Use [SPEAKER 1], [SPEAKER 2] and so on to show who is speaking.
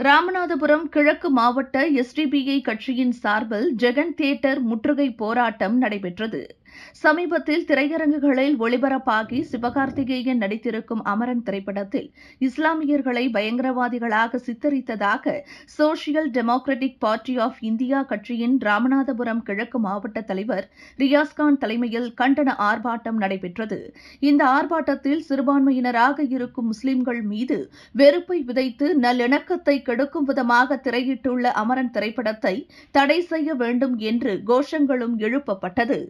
[SPEAKER 1] ராமநாதபுரம் கிழக்கு மாவட்ட எஸ்டிபிஐ கட்சியின் சார்பில் ஜெகன் தியேட்டர் முற்றுகை போராட்டம் நடைபெற்றது. சமீபத்தில் திரையரங்குகளில் ஒளிபரப்பாகி சிவகார்த்திகேயன் நடித்திருக்கும் அமரன் திரைப்படத்தில் இஸ்லாமியர்களை பயங்கரவாதிகளாக சித்தரித்ததாக Social Democratic Party of India கட்சியின் ராமநாதபுரம் கிழக்கு மாவட்ட தலைவர் ரியாஸ்கான் தலைமையில் கண்டன ஆர்ப்பாட்டம் நடைபெற்றது. இந்த ஆர்ப்பாட்டத்தில் சிறுபான்மையினராக இருக்கும் முஸ்லிம்கள் மீது வெறுப்பை விதைத்து நல்லிணக்கத்தை கெடுக்கும் விதமாக திரையிட்டுள்ள அமரன் திரைப்படத்தை தடை செய்ய வேண்டும் என்று கோஷங்களும் எழுப்பப்பட்டது.